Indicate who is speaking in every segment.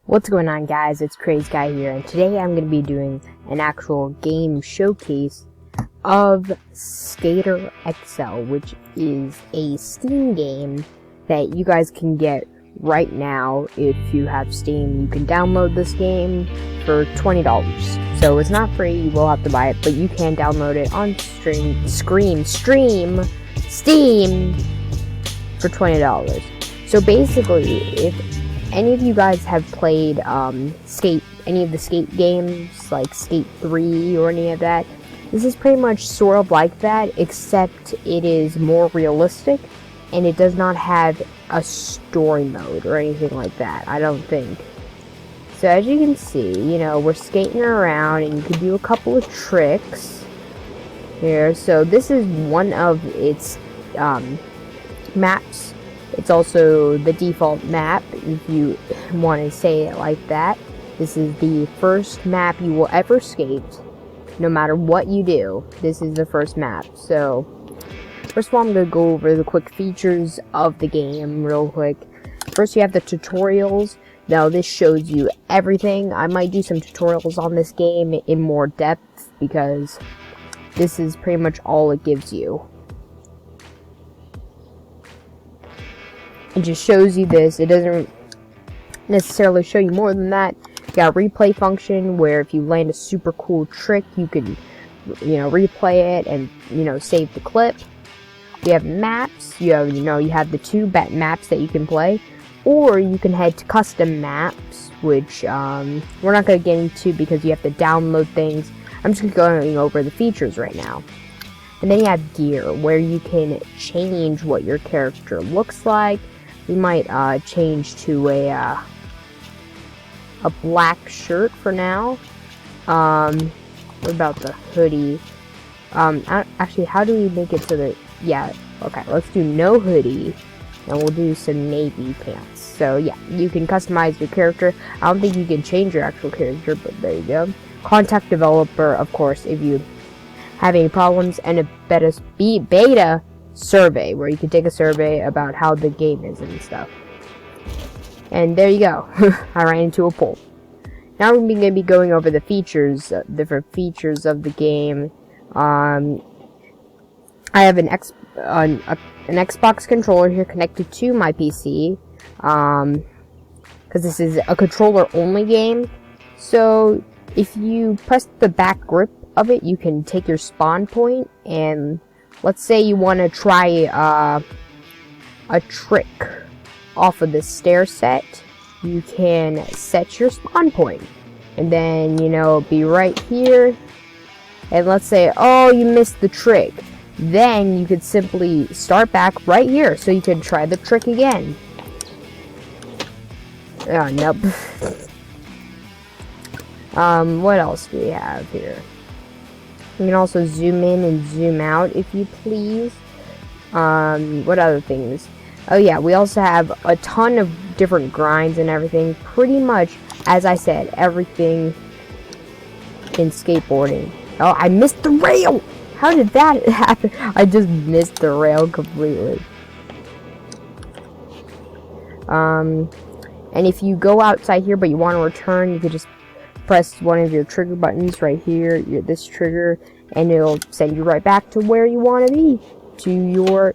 Speaker 1: What's going on, guys? It's Crazy Guy here, and today I'm going to be doing an actual game showcase of SkaterXL, which is a Steam game that you guys can get right now. If you have Steam, you can download this game for $20. So it's not free, you will have to buy it, but you can download it on Steam for $20. So basically, if any of you guys have played any of the skate games, like Skate 3 or any of that, this is pretty much sort of like that, except it is more realistic, and it does not have a story mode or anything like that, I don't think. So as you can see, you know, we're skating around, and you can do a couple of tricks here. So this is one of its maps. It's also the default map, if you want to say it like that. This is the first map you will ever skate. No matter what you do, this is the first map. So, first of all, I'm going to go over the quick features of the game real quick. First, you have the tutorials. Now, this shows you everything. I might do some tutorials on this game in more depth, because this is pretty much all it gives you. It just shows you this. It doesn't necessarily show you more than that. You got a replay function where if you land a super cool trick, you can, replay it and, save the clip. You have maps. You have the two maps that you can play, or you can head to custom maps, which we're not going to get into because you have to download things. I'm just going over the features right now. And then you have gear, where you can change what your character looks like. We might change to a black shirt for now. What about the hoodie? Actually, how do we make it so that... Yeah, okay, let's do no hoodie, and we'll do some navy pants. So, yeah, you can customize your character. I don't think you can change your actual character, but there you go. Contact developer, of course, if you have any problems, and a beta survey, where you can take a survey about how the game is and stuff. And there you go. I ran into a pole. Now we're going to be going over the features, different features of the game. I have an Xbox controller here connected to my PC, because this is a controller only game. So if you press the back grip of it, you can take your spawn point, and let's say you want to try a trick off of the stair set. You can set your spawn point, and then, be right here. And let's say, oh, you missed the trick. Then you could simply start back right here, so you can try the trick again. Oh, nope. What else do we have here? You can also zoom in and zoom out if you please. What other things? Oh yeah, we also have a ton of different grinds and everything. Pretty much, as I said, everything in skateboarding. Oh, I missed the rail! How did that happen? I just missed the rail completely. And if you go outside here but you want to return, you could just press one of your trigger buttons right here, this trigger, and it'll send you right back to where you want to be, to your...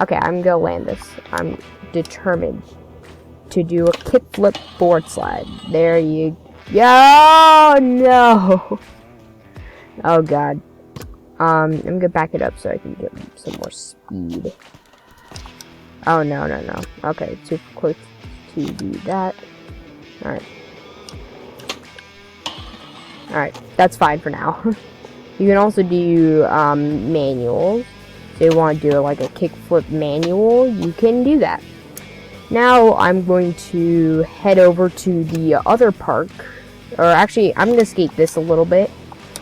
Speaker 1: Okay, I'm gonna land this. I'm determined to do a kickflip board slide. There you go. No! Oh god. I'm gonna back it up so I can get some more speed. Oh, no. Okay, too quick to do that. Alright, that's fine for now. You can also do manuals. So you want to do like a kickflip manual, you can do that. Now I'm going to head over to the other park. Or actually, I'm going to skate this a little bit,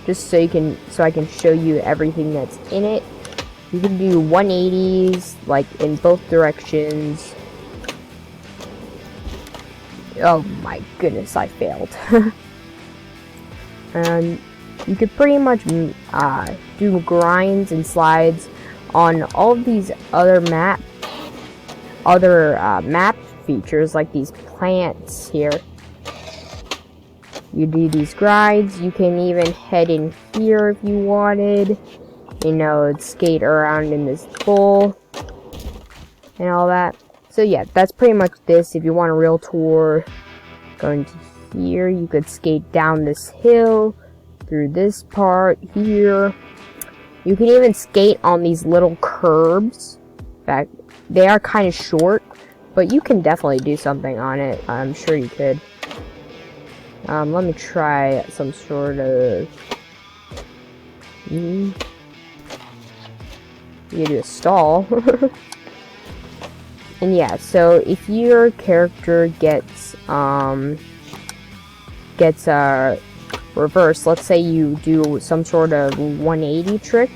Speaker 1: just so I can show you everything that's in it. You can do 180s, like in both directions. Oh my goodness, I failed. And you could pretty much do grinds and slides on all of these other map features like these plants here. You do these grides. You can even head in here if you wanted. You know, skate around in this bowl and all that. So yeah, that's pretty much this. If you want a real tour, go into here. You could skate down this hill, through this part here. You can even skate on these little curbs. In fact, they are kind of short, but you can definitely do something on it. I'm sure you could. Let me try some sort of... You can do a stall. And yeah, so if your character gets reversed, let's say you do some sort of 180 trick,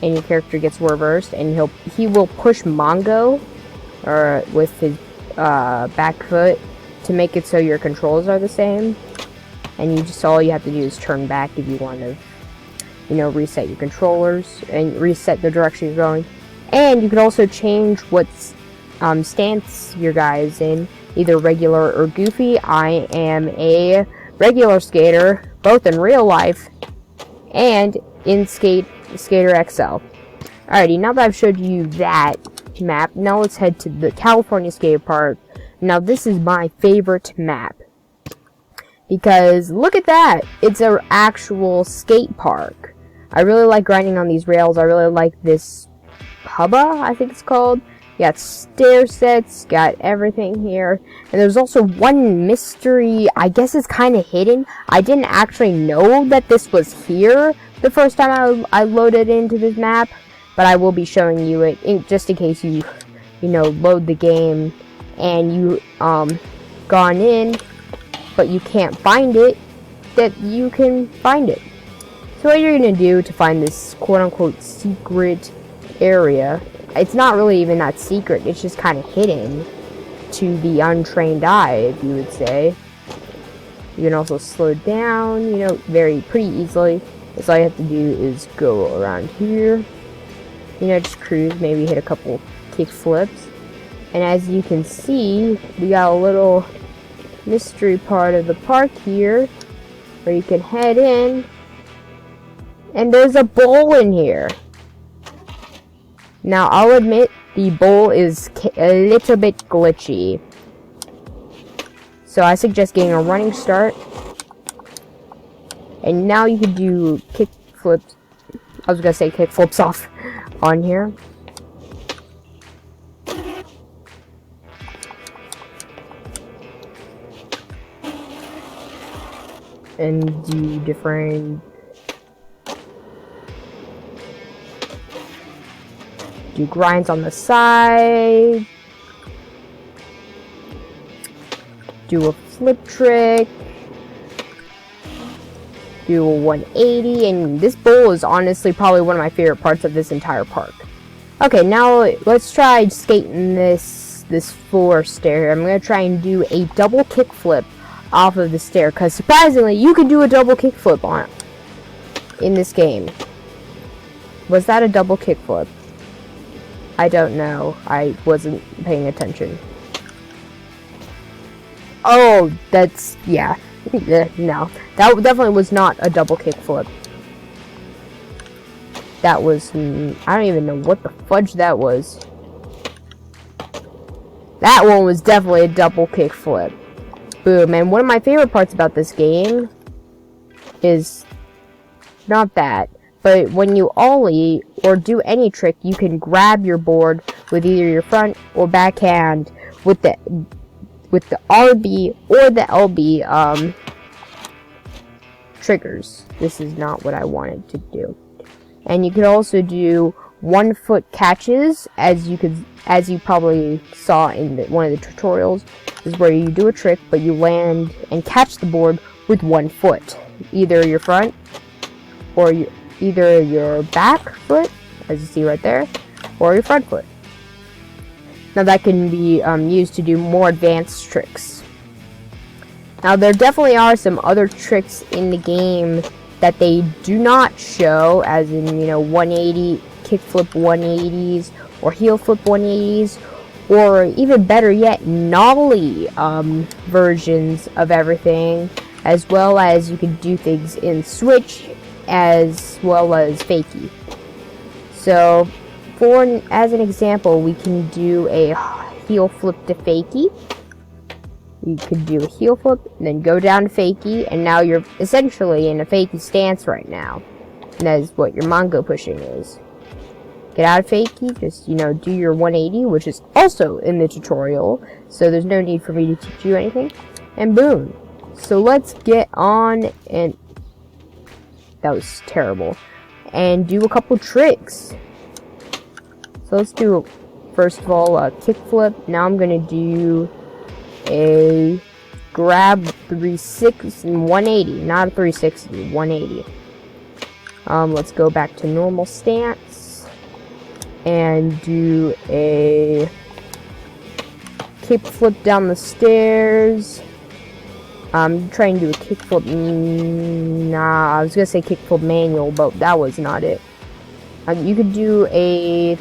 Speaker 1: and your character gets reversed, and he will push Mongo, or with his back foot, to make it so your controls are the same, and all you have to do is turn back if you want to, you know, reset your controllers and reset the direction you're going. And you can also change what stance your guy is in, either regular or goofy. I am a regular skater, both in real life and in SkaterXL. Alrighty, now that I've showed you that map, now let's head to the California skate park. Now this is my favorite map, because look at that, it's an actual skate park. I really like grinding on these rails. I really like this hubba, I think it's called. You got stair sets, got everything here. And there's also one mystery, I guess it's kind of hidden. I didn't actually know that this was here the first time I loaded into this map, but I will be showing you it just in case you know, load the game and you gone in, but you can't find it, that you can find it. So what you're gonna do to find this quote-unquote secret area, it's not really even that secret, it's just kind of hidden to the untrained eye, if you would say. You can also slow down, you know, pretty easily. So all you have to do is go around here, you know, just cruise, maybe hit a couple kick flips. And as you can see, we got a little mystery part of the park here where you can head in, and there's a bowl in here. Now, I'll admit, the bowl is a little bit glitchy. So I suggest getting a running start. And now you can do kick flips. I was gonna say kick flips off on here. And do different... do grinds on the side. Do a flip trick. Do a 180. And this bowl is honestly probably one of my favorite parts of this entire park. Okay, now let's try skating this floor stair. I'm going to try and do a double kick flip off of the stair, because surprisingly you can do a double kick flip on it in this game. Was that a double kick flip? I don't know. I wasn't paying attention. Oh, that's, yeah. No, that definitely was not a double kick flip. That was, I don't even know what the fudge that was. That one was definitely a double kick flip. Boom. And one of my favorite parts about this game is not that, but when you ollie or do any trick, you can grab your board with either your front or back hand with the RB or the LB triggers. This is not what I wanted to do. And you can also do 1 foot catches, as you probably saw in one of the tutorials, is where you do a trick, but you land and catch the board with 1 foot, either your front or either your back foot, as you see right there, or your front foot. Now that can be used to do more advanced tricks. Now there definitely are some other tricks in the game that they do not show, as in, you know, 180 kickflip 180s or heel flip 180s, or even better yet, nollie versions of everything, as well as you can do things in switch as well as fakie. So as an example, we can do a heel flip to fakie. You could do a heel flip, and then go down to fakie, and now you're essentially in a fakie stance right now. And that is what your Mongo pushing is. Get out of fakie, just, do your 180, which is also in the tutorial, so there's no need for me to teach you anything. And boom. So let's get on, and that was terrible, and do a couple tricks. So let's do, first of all, a kickflip. Now I'm going to do a grab 360, 180, not a 360, 180. Let's go back to normal stance and do a kickflip down the stairs. I'm trying to do a kickflip. Nah, I was gonna say kickflip manual, but that was not it. You could do a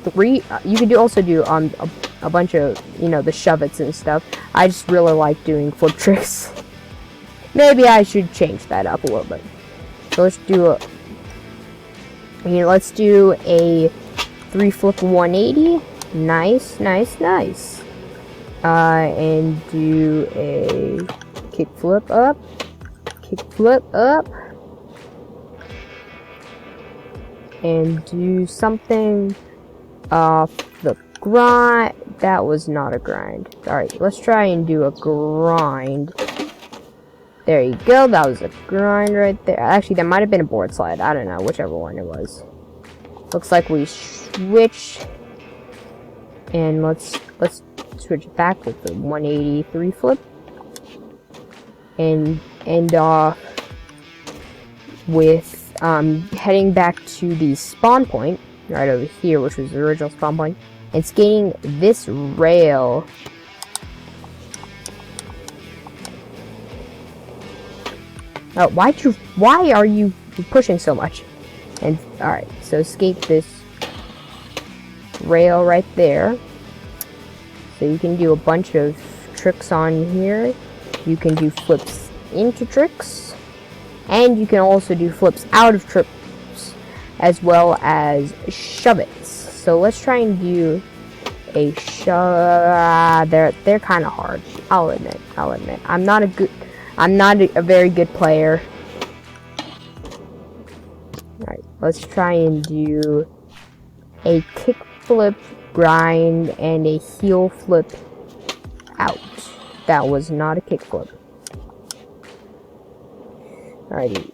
Speaker 1: three. You could also do a bunch of the shove-its and stuff. I just really like doing flip tricks. Maybe I should change that up a little bit. So let's do a 3 flip 180. Nice. And do a kickflip up, and do something off the grind. That was not a grind. Alright, let's try and do a grind. There you go, that was a grind right there. Actually, that might have been a board slide. I don't know, whichever one it was. Looks like we switch. And let's switch back with the 183 flip. And end off with heading back to the spawn point, right over here, which was the original spawn point, and skating this rail. Oh, why are you pushing so much? And alright, so skate this rail right there. So you can do a bunch of tricks on here. You can do flips into tricks, and you can also do flips out of tricks, as well as shove-its. So let's try and do a shove. They're kind of hard. I'll admit. I'm not a very good player. Alright, let's try and do a kickflip grind and a heel flip out. That was not a kickflip. Alrighty.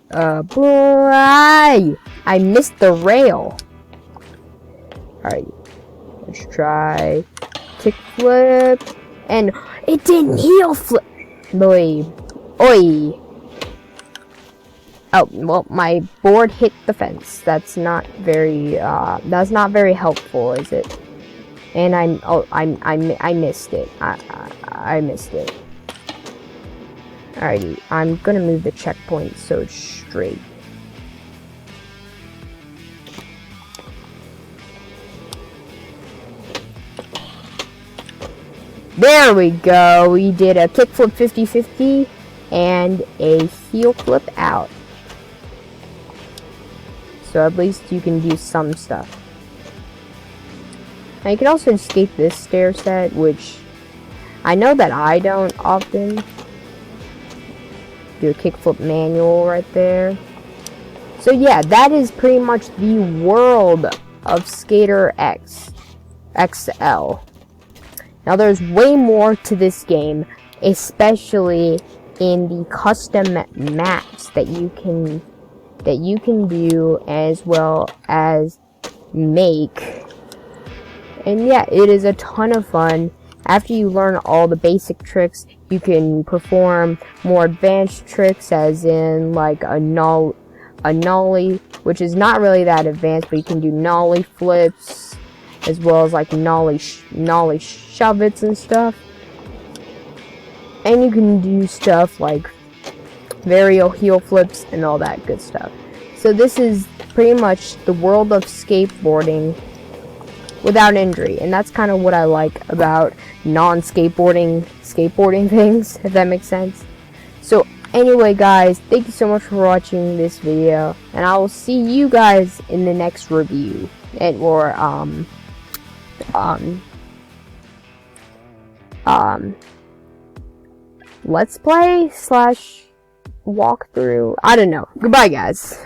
Speaker 1: Boy! I missed the rail. Alright. Let's try kickflip. And it didn't heel flip. Boy. Oi. Oh, well, my board hit the fence. That's not very helpful, is it? And I missed it. I missed it. Alrighty, I'm gonna move the checkpoint so it's straight. There we go. We did a kickflip 50-50 and a heel flip out. So at least you can do some stuff. Now you can also skate this stair set, which I know that I don't often. Do a kickflip manual right there. So yeah, that is pretty much the world of SkaterXL. Now there's way more to this game, especially in the custom maps that you can do, as well as make. And yeah, it is a ton of fun. After you learn all the basic tricks, you can perform more advanced tricks, as in like a nollie, which is not really that advanced, but you can do nollie flips, as well as like nollie shove-its and stuff. And you can do stuff like varial heel flips and all that good stuff. So this is pretty much the world of skateboarding without injury. And that's kind of what I like about skateboarding things, if that makes sense. So anyway, guys, thank you so much for watching this video, and I will see you guys in the next review or let's play / walkthrough. I don't know. Goodbye, guys.